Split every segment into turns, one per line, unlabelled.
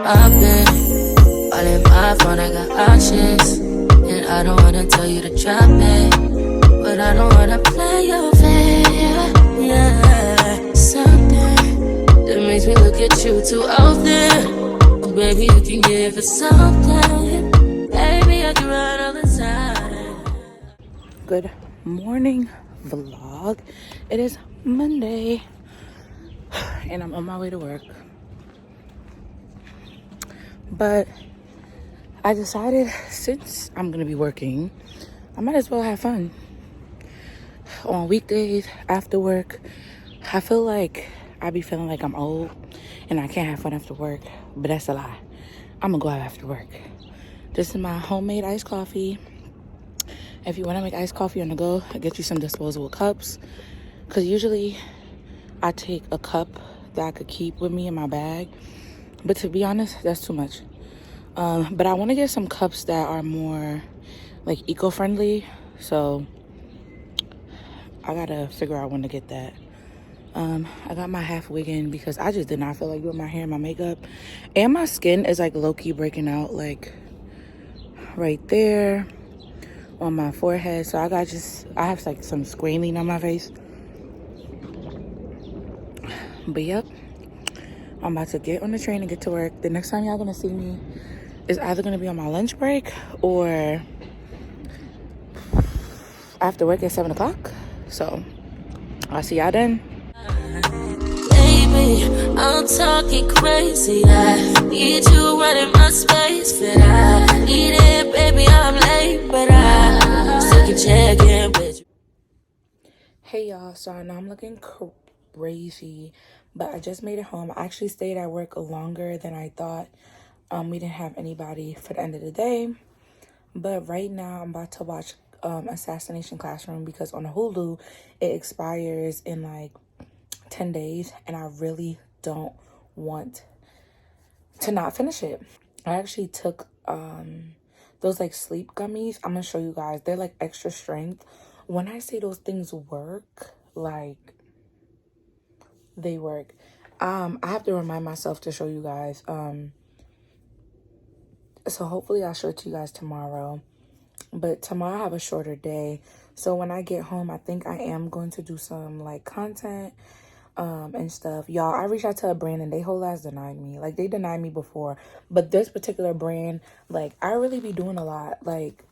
I've been all in my phone, I got options. And I don't wanna tell you to drop it, but I don't wanna play your fair. Yeah, something that makes me look at you too often. Baby, you can give it something. Baby, I can run all the time.
Good morning, vlog. It is Monday, and I'm on my way to work. But I decided, since I'm gonna be working, I might as well have fun. On weekdays, after work, I feel like I be feeling like I'm old and I can't have fun after work, but that's a lie. I'm gonna go out after work. This is my homemade iced coffee. If you want to make iced coffee on the go, I get you some disposable cups, because usually I take a cup that I could keep with me in my bag, but to be honest, that's too much. But I want to get some cups that are more like eco-friendly, so I gotta figure out when to get that. I got my half wig in because I just did not feel like doing my hair and my makeup, and my skin is like low-key breaking out, like right there on my forehead. So I have like some squalene on my face. But yep, I'm about to get on the train and get to work. The next time y'all gonna see me is either gonna be on my lunch break or after work at 7 o'clock. So I'll see y'all then.
Baby, I'm talking crazy. I need you running my space, but I need it, baby. I'm late, but I still can check in with you.
Hey y'all, so I know I'm looking crazy, but I just made it home. I actually stayed at work longer than I thought. We didn't have anybody for the end of the day, but right now I'm about to watch Assassination Classroom, because on Hulu it expires in like 10 days and I really don't want to not finish it. I actually took those like sleep gummies. I'm gonna show you guys. They're like extra strength. When I say those things work, like they work. I have to remind myself to show you guys. So hopefully I'll show it to you guys tomorrow. But tomorrow I have a shorter day. So when I get home, I think I am going to do some like content and stuff. Y'all, I reached out to a brand and they whole ass denied me. Like, they denied me before, but this particular brand, like, I really be doing a lot like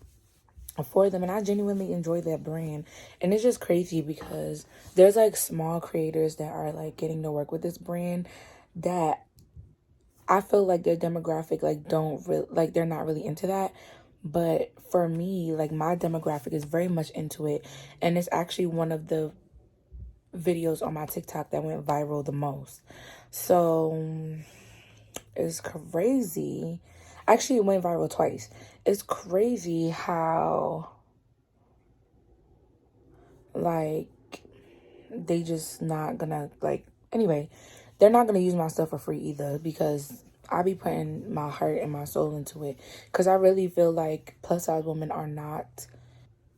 for them, and I genuinely enjoy that brand. And it's just crazy because there's like small creators that are like getting to work with this brand that I feel like their demographic like don't really, like, they're not really into that. But for me, like, my demographic is very much into it, and it's actually one of the videos on my TikTok that went viral the most. So it's crazy. Actually, it went viral twice. It's crazy how like they just not gonna, like, anyway, they're not gonna use my stuff for free either, because I be putting my heart and my soul into it, because I really feel like plus size women are not,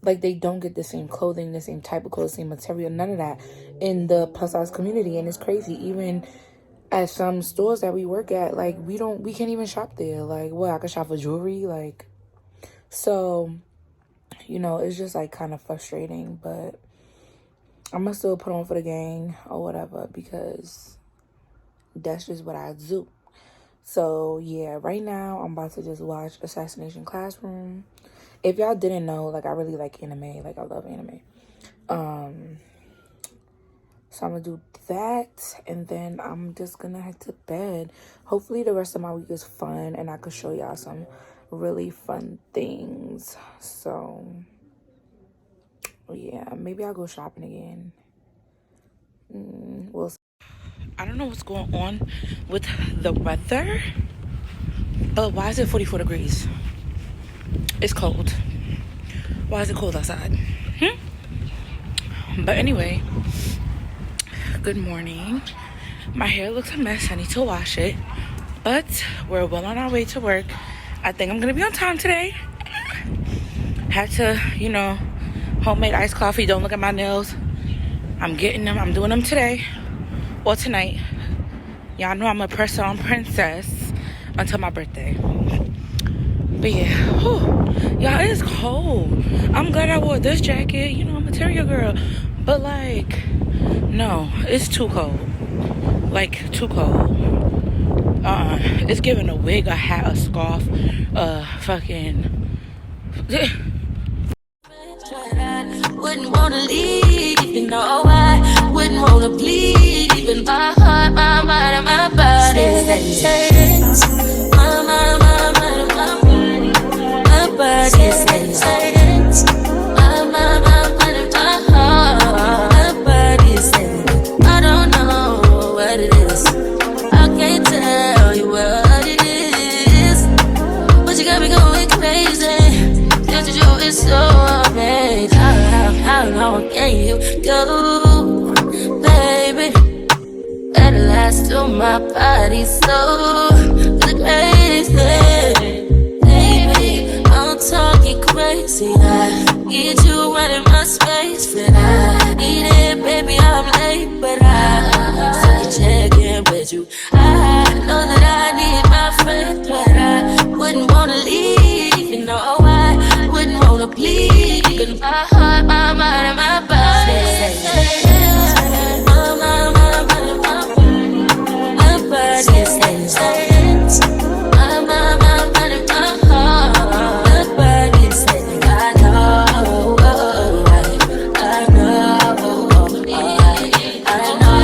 like, they don't get the same clothing, the same type of clothes, same material, none of that in the plus size community. And it's crazy, even at some stores that we work at, like, we can't even shop there. Like, what, I could shop for jewelry, like, so, you know, it's just like kind of frustrating. But I'm gonna still put on for the gang or whatever, because that's just what I do. So yeah, right now I'm about to just watch Assassination Classroom. If y'all didn't know, like, I really like anime. Like, I love anime. So I'm gonna do that, and then I'm just gonna head to bed. Hopefully the rest of my week is fun and I could show y'all some really fun things. So yeah, maybe I'll go shopping again. We'll see. I don't know what's going on with the weather, but why is it 44 degrees? It's cold. Why is it cold outside? But anyway, good morning. My hair looks a mess. I need to wash it, but we're well on our way to work. I think I'm gonna be on time today. Had to, you know, homemade iced coffee. Don't look at my nails. I'm getting them. I'm doing them today or tonight. Y'all know I'm a press-on princess. until my birthday. But yeah, whew, y'all, it's cold. I'm glad I wore this jacket. You know, I'm a material girl. But like, no, it's too cold. Like, too cold. It's giving a wig, a hat, a scarf, fucking.
Wouldn't wanna leave, you know I wouldn't wanna bleed, even my heart, my mind, and my body. My body says, my mind, and my heart, my body says, I don't know what it is, I can't tell you what it is, but you got me going crazy. Just you is so amazing. How long can you go, baby? At last, till my body's so crazy, baby. I'm talking crazy. I need you right in my space, but I need it, baby. I'm late, but I still check in with you. I know that I need my friend, but I wouldn't wanna leave. You know I wouldn't wanna bleed. Even my heart, my mind, and my body. My body says, my mind, and my heart. My body says, I know, I know, I know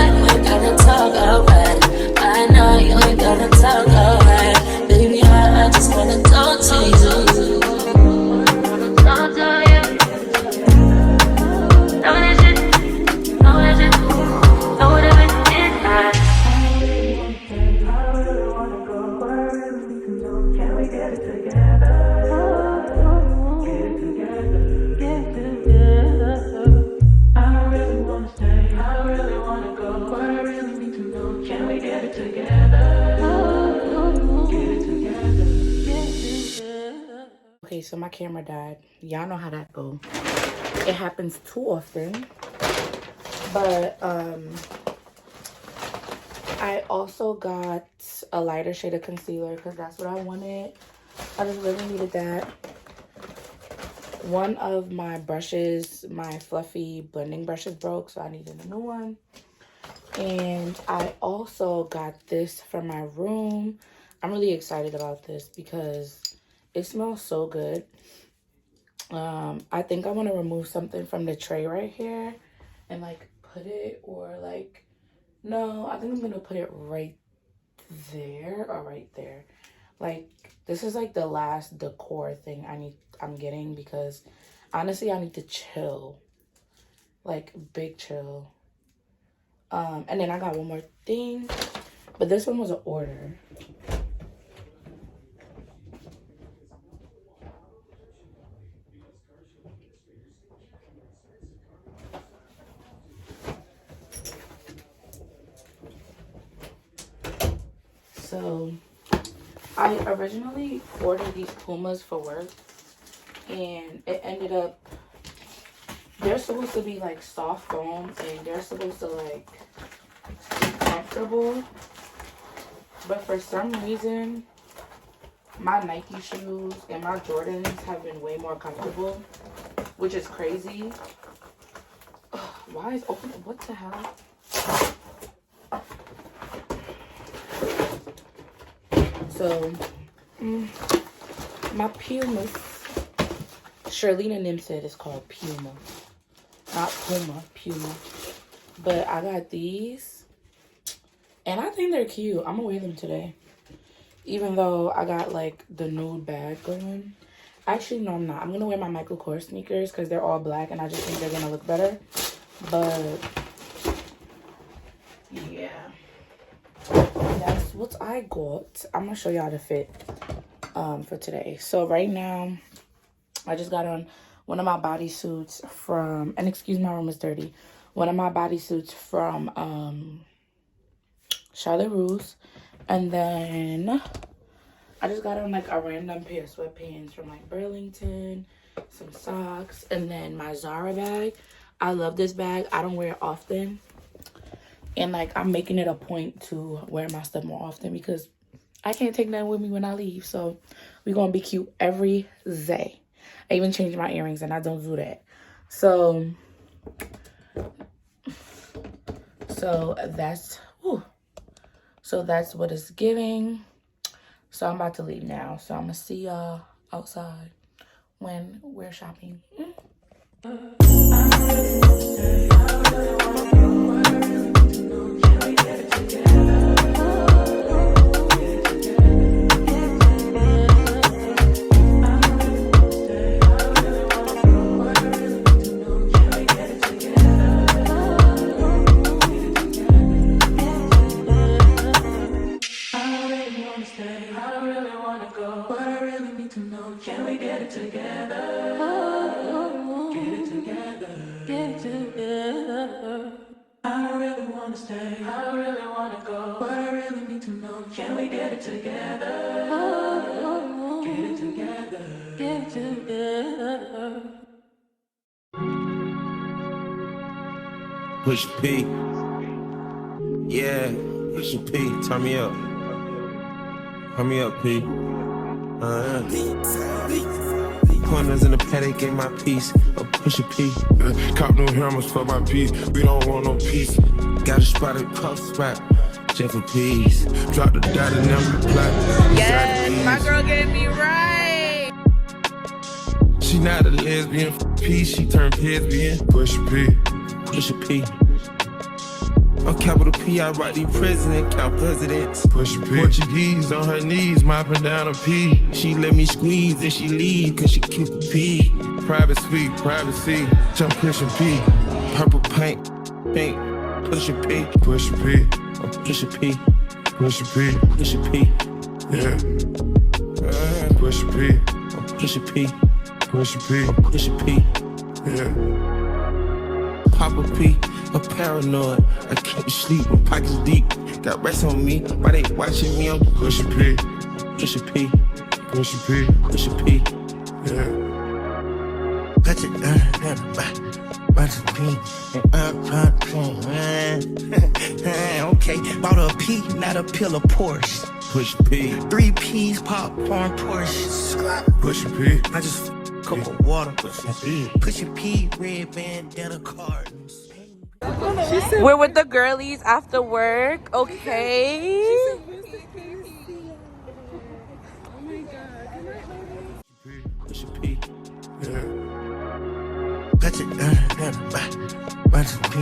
you ain't gotta talk alright. I know you ain't gotta talk alright. Baby, I just wanna talk to you. Talk to you. Know that shit, know that shit, know that it is hot.
Okay, so my camera died. Y'all know how that go. It happens too often. But I also got a lighter shade of concealer because that's what I wanted. I just really needed that. One of my brushes, my fluffy blending brushes, broke, so I needed a new one. And I also got this for my room. I'm really excited about this because it smells so good. I think I want to remove something from the tray right here and like put it, or like, no, I think I'm gonna put it right there or right there. Like, this is like the last decor thing I'm getting, because honestly I need to chill, like big chill. And then I got one more thing, but this one was an order. So I originally ordered these Pumas for work, and it ended up, they're supposed to be like soft foam and they're supposed to like be comfortable, but for some reason my Nike shoes and my Jordans have been way more comfortable, which is crazy. Ugh, why is open? What the hell? So my Pumas, Charlene and them said it's called Puma, not Puma, Puma. But I got these, and I think they're cute. I'm gonna wear them today, even though I got like the nude bag going. Actually, no, I'm not. I'm gonna wear my Michael Kors sneakers because they're all black, and I just think they're gonna look better. But yeah, that's what I got. I'm gonna show y'all the fit for today. So right now, I just got on one of my bodysuits from, and excuse my room is dirty, one of my bodysuits from Charlotte Russe, and then I just got on like a random pair of sweatpants from like Burlington, some socks, and then my Zara bag. I love this bag. I don't wear it often, and like I'm making it a point to wear my stuff more often because I can't take nothing with me when I leave. So we're going to be cute every day. I even changed my earrings and I don't do that. So that's, whew. So that's what it's giving. So I'm about to leave now. So I'm going to see y'all outside when we're shopping.
Can we get it together? Get it together. Get it together. I don't really wanna stay. I don't really wanna go. But I really need to know. Can we get it together? Get it together. Get it together.
Push P. Yeah, push P. Turn me up. Turn me up, P. Corners in the paddock, get my piece. A push a P.
Cop new hammers for my piece. We don't want no peace.
Got a spot at puff spot. Jeff of peas.
Drop the dot and never reply.
Yes, my girl getting me right.
She not a lesbian. P, she turned lesbian. Push P.
Push a P. On capital P, I write the president, count presidents.
Push P. Portuguese on her knees, mopping down a P.
She let me squeeze and she leave, cause she keep a P.
Private suite, privacy, jump pushing P.
Purple paint, pink, push a P.
Push P.
Push a P.
Push P.
Push a P.
Yeah. Push P.
Push a P.
Push P.
Push a P.
Yeah.
Pop a P. I'm paranoid, I can't sleep, my pockets deep. Got rest on me, why they watching me? I'm
Push P.
Push a P.
Push P.
Push a P.
Yeah.
Touch it, bunch of P. Okay, bought a P, not a pill of Porsche. Push P. 3 P's, popcorn, Porsche.
Push P.
I just cup of water. Push a P, red bandana cartons.
We're with the girlies after work, okay?
Push a P.
Yeah.
Touch it, bunch of P.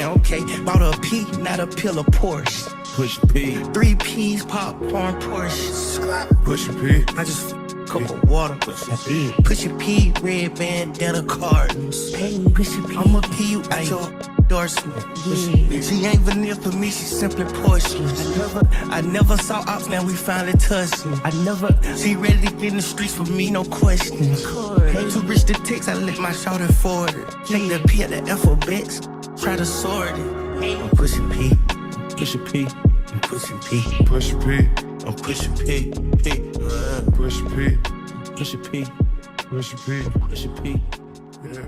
Okay, bought a P, not a pill of Porsche. Push P. 3 P's, popcorn, Porsche.
Push P.
I just cup of water. Push a P, red bandana cartons. I'ma P you at your endorsement. She ain't vanilla for me, she simply portion. I never saw ops, now we finally touched. She ready to get in the streets for me, no question. Too rich to text, I let my shoulder forward. Take the P at the alphabets, try to sort it. I'm pushing P, push a P, I'm pushing P.
Push P.
I'm pushing P, P.
Push P.
Push a P,
Push P.
push a P.
Yeah.